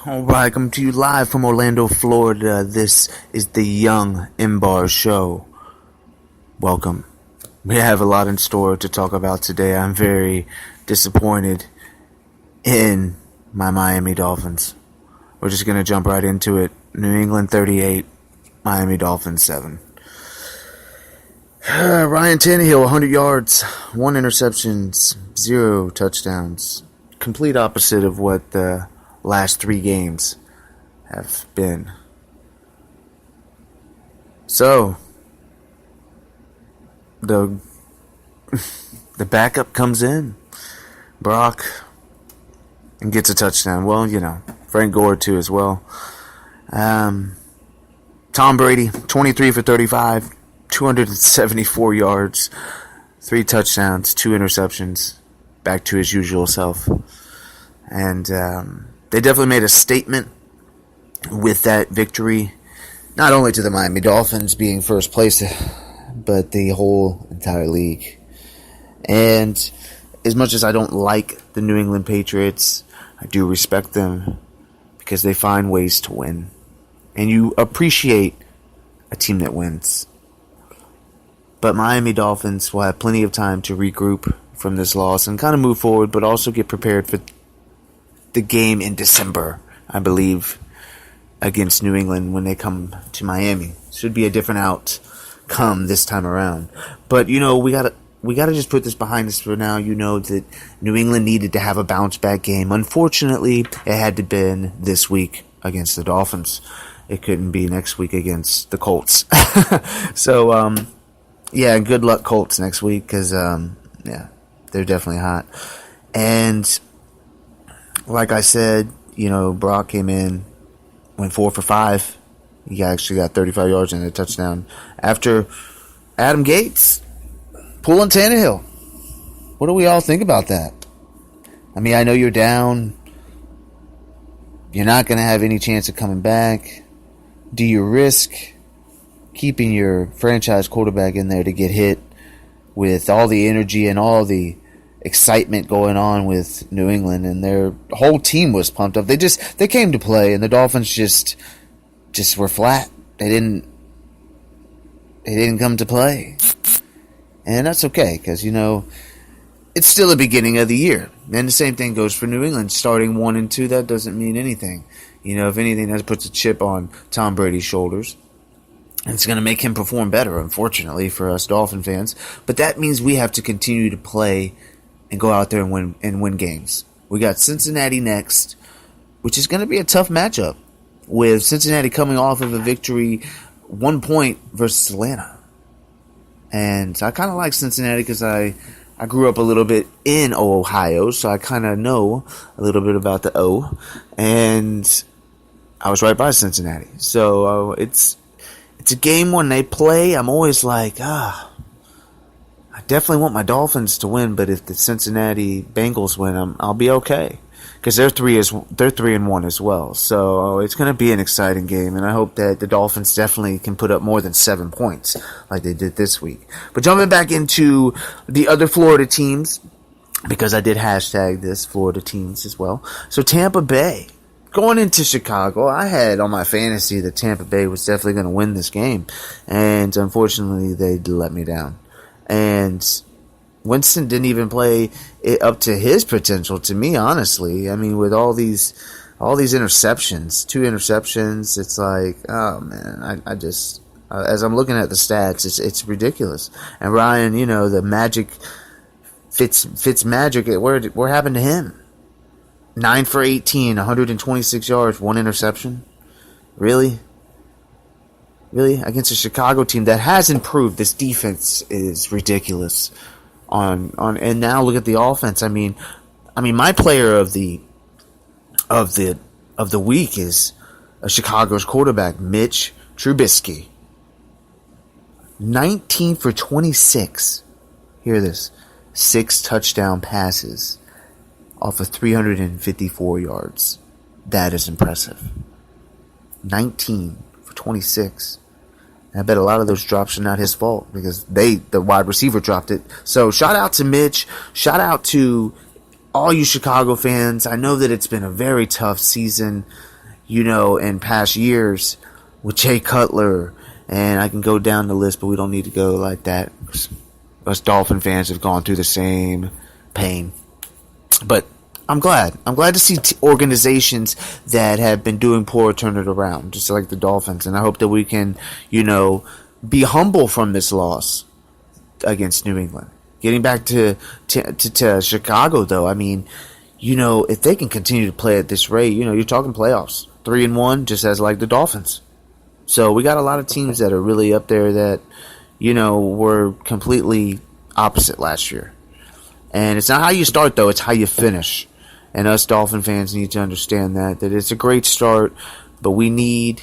All right, coming to you live from Orlando, Florida. This is the Young Imbar Show. Welcome. We have a lot in store to talk about today. I'm very disappointed in my Miami Dolphins. We're just going to jump right into it. New England 38, Miami Dolphins 7. Ryan Tannehill, 100 yards, 1 interception, 0 touchdowns. Complete opposite of what the last 3 games have been. So, the backup comes in, Brock, and gets a touchdown. Well, Frank Gore too as well. Tom Brady, 23 for 35, 274 yards, 3 touchdowns, 2 interceptions, back to his usual self. And they definitely made a statement with that victory, not only to the Miami Dolphins being first place, but the whole entire league. And as much as I don't like the New England Patriots, I do respect them because they find ways to win. And you appreciate a team that wins. But Miami Dolphins will have plenty of time to regroup from this loss and kind of move forward, but also get prepared for the game in December, I believe, against New England when they come to Miami. Should be a different outcome this time around. But we gotta just put this behind us for now. That New England needed to have a bounce back game. Unfortunately, it had to been this week against the Dolphins. It couldn't be next week against the Colts. So good luck Colts next week because they're definitely hot. And like I said, Brock came in, went 4 for 5. He actually got 35 yards and a touchdown after Adam Gates pulling Tannehill. What do we all think about that? I mean, I know you're down. You're not going to have any chance of coming back. Do you risk keeping your franchise quarterback in there to get hit with all the energy and all the excitement going on with New England, and their whole team was pumped up? They came to play, and the Dolphins just were flat. They didn't come to play. And that's okay, because it's still the beginning of the year. And the same thing goes for New England. Starting 1-2, that doesn't mean anything. If anything, that puts a chip on Tom Brady's shoulders. It's going to make him perform better, unfortunately, for us Dolphin fans. But that means we have to continue to play and go out there and win games. We got Cincinnati next, which is going to be a tough matchup, with Cincinnati coming off of a victory 1 point versus Atlanta. And I kind of like Cincinnati because I grew up a little bit in Ohio, so I kind of know a little bit about the O. And I was right by Cincinnati. So it's a game when they play, I'm always like, I definitely want my Dolphins to win, but if the Cincinnati Bengals win, I'll be okay, because they're 3-1 as well. So it's going to be an exciting game, and I hope that the Dolphins definitely can put up more than 7 points like they did this week. But jumping back into the other Florida teams, because I did hashtag this Florida teams as well. So Tampa Bay. Going into Chicago, I had on my fantasy that Tampa Bay was definitely going to win this game. And unfortunately, they let me down. And Winston didn't even play it up to his potential, to me, honestly. I mean, with all these interceptions, 2 interceptions, it's like, oh, man, I just, as I'm looking at the stats, it's ridiculous. And Ryan, the magic, Fitz magic, what happened to him? 9 for 18, 126 yards, 1 interception. Really? Against a Chicago team that has improved. This defense is ridiculous. And now look at the offense. I mean, my player of the week is a Chicago's quarterback, Mitch Trubisky. 19 for 26. Hear this. 6 touchdown passes off of 354 yards. That is impressive. 19 for 26. And I bet a lot of those drops are not his fault because the wide receiver dropped it. So shout out to Mitch. Shout out to all you Chicago fans. I know that it's been a very tough season. in past years with Jay Cutler, and I can go down the list, but we don't need to go like that. Us Dolphin fans have gone through the same pain. But I'm glad. I'm glad to see organizations that have been doing poor turn it around, just like the Dolphins. And I hope that we can, be humble from this loss against New England. Getting back to Chicago, though, I mean, if they can continue to play at this rate, you're talking playoffs. 3-1, just as like the Dolphins. So we got a lot of teams that are really up there that, were completely opposite last year. And it's not how you start, though. It's how you finish. And us Dolphin fans need to understand that it's a great start, but we need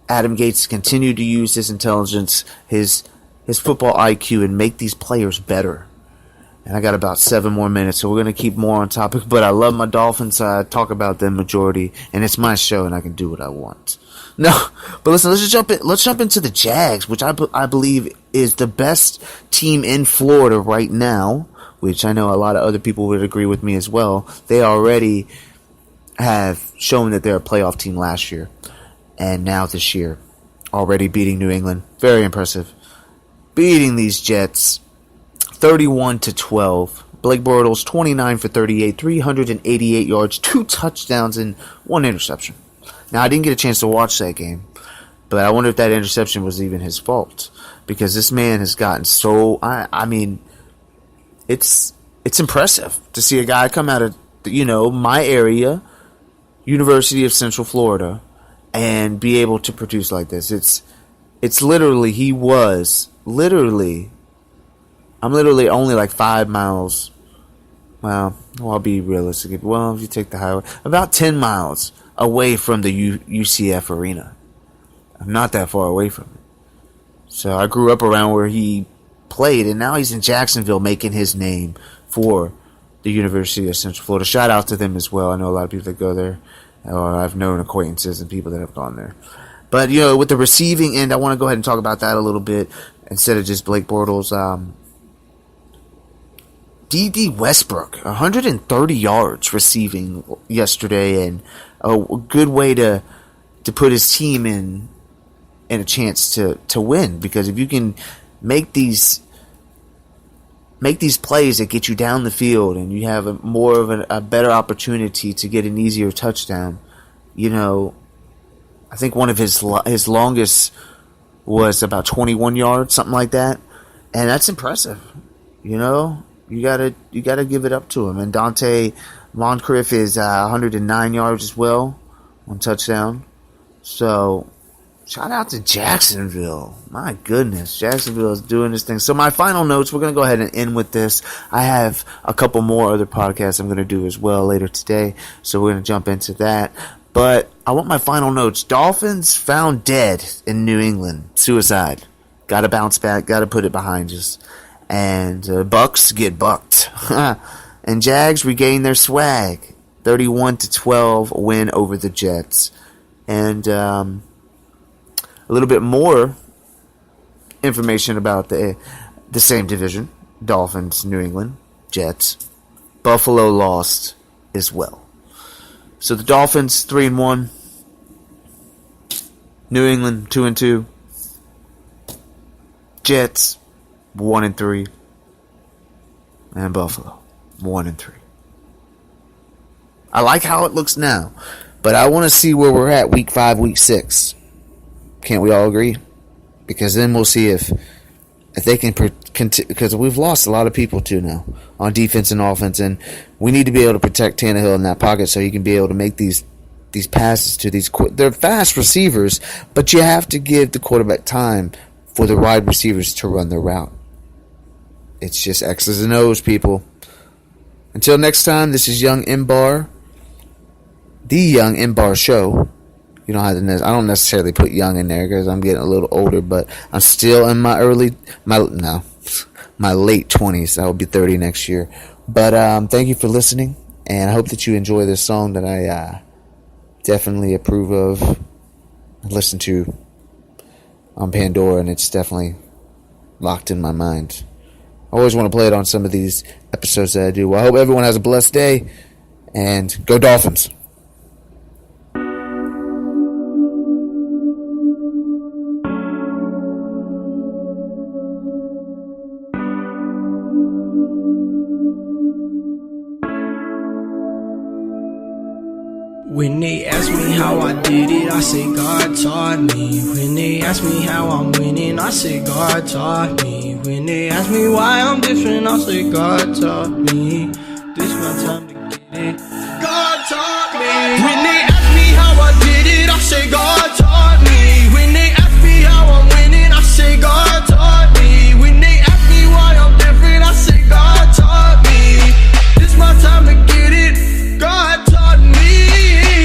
Adam Gates to continue to use his intelligence, his football IQ, and make these players better. And I got about 7 more minutes, so we're going to keep more on topic. But I love my Dolphins. I talk about them majority, and it's my show, and I can do what I want. No, but listen, let's jump into the Jags, which I believe is the best team in Florida right now, which I know a lot of other people would agree with me as well. They already have shown that they're a playoff team last year, and now this year, already beating New England. Very impressive. Beating these Jets 31-12. Blake Bortles 29 for 38, 388 yards, 2 touchdowns, and 1 interception. Now, I didn't get a chance to watch that game, but I wonder if that interception was even his fault, because this man has gotten so. I mean, it's impressive to see a guy come out of my area, University of Central Florida, and be able to produce like this. It's literally I'm literally only like 5 miles. Well, I'll be realistic. Well, if you take the highway, about 10 miles away from the UCF arena. I'm not that far away from it. So I grew up around where he played, and now he's in Jacksonville making his name for the University of Central Florida. Shout out to them as well. I know a lot of people that go there, or I've known acquaintances and people that have gone there. But, with the receiving end, I want to go ahead and talk about that a little bit instead of just Blake Bortles. D.D. Westbrook, 130 yards receiving yesterday, and a good way to put his team in a chance to win. Because if you can make these plays that get you down the field, and you have a better opportunity to get an easier touchdown, I think one of his longest was about 21 yards, something like that, and that's impressive. You gotta give it up to him. And Dante Moncrief is 109 yards as well, 1 touchdown. So shout out to Jacksonville. My goodness, Jacksonville is doing this thing. So my final notes, we're gonna go ahead and end with this. I have a couple more other podcasts I'm gonna do as well later today, so we're gonna jump into that. But I want my final notes. Dolphins found dead in New England. Suicide. Got to bounce back. Got to put it behind us. And Bucs get bucked. And Jags regain their swag. 31-12 win over the Jets. And a little bit more information about the same division. Dolphins, New England, Jets. Buffalo lost as well. So the Dolphins 3-1, New England 2-2, Jets 1-3, and Buffalo 1-3. I like how it looks now, but I want to see where we're at week 5, week 6. Can't we all agree? Because then we'll see if they can because we've lost a lot of people too now on defense and offense, and we need to be able to protect Tannehill in that pocket so he can be able to make these passes to these. They're fast receivers, but you have to give the quarterback time for the wide receivers to run their route. It's just X's and O's, people. Until next time, this is Young Imbar, the Young Imbar Show. You don't have to. I don't necessarily put young in there because I'm getting a little older, but I'm still in my late 20s. I will be 30 next year. But thank you for listening, and I hope that you enjoy this song that I definitely approve of. I listen to on Pandora, and it's definitely locked in my mind. I always want to play it on some of these episodes that I do. Well, I hope everyone has a blessed day, and go Dolphins. When they ask me how I did it, I say God taught me. When they ask me how I'm winning, I say God taught me. When they ask me why I'm different, I say God taught me. This my time to get it. God taught me. When they ask me how I did it, I say God taught me. When they ask me how I'm winning, I say God taught me. When they ask me why I'm different, I say God taught me. This my time to get it. God taught me.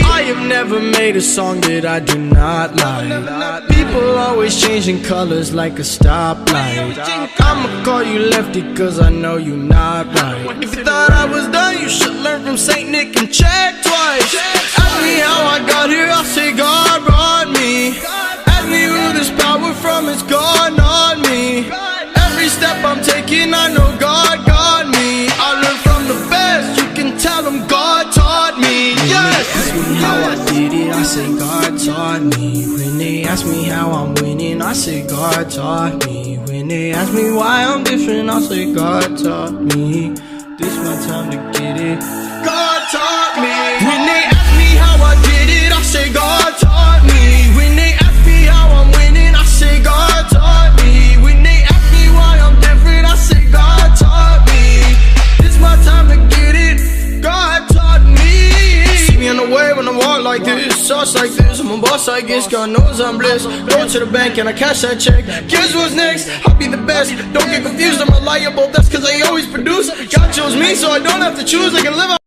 I have never made a song that I do not like. People always changing colors like a stoplight. I'ma call you lefty cause I know you not right. If you thought I was done, you should learn from Saint Nick and check twice. Ask me how I got here, I say God brought me. Ask me who this power from, it's God, not me. Every step I'm taking, I know God got me. I learned from the best, you can tell them God taught me. Yes! Ask me how I did it, I say God taught me. When they ask me how I'm winning, I say God taught me. When they ask me why I'm different, I say God taught me. This my time to get it. God taught me. When they ask me how I did it, I say God taught me. When they ask me how I'm winning, I say God taught me. When they ask me why I'm different, I say God taught me. This my time to get it. God taught me. See me on the way when I walk like this, sauce like this. I'm a boss, I guess. God knows I'm blessed. Go to the bank and I cash that check. Guess what's next? I'll be the best. Don't get confused, I'm reliable. That's cause I always produce. God chose me, so I don't have to choose. I can live out.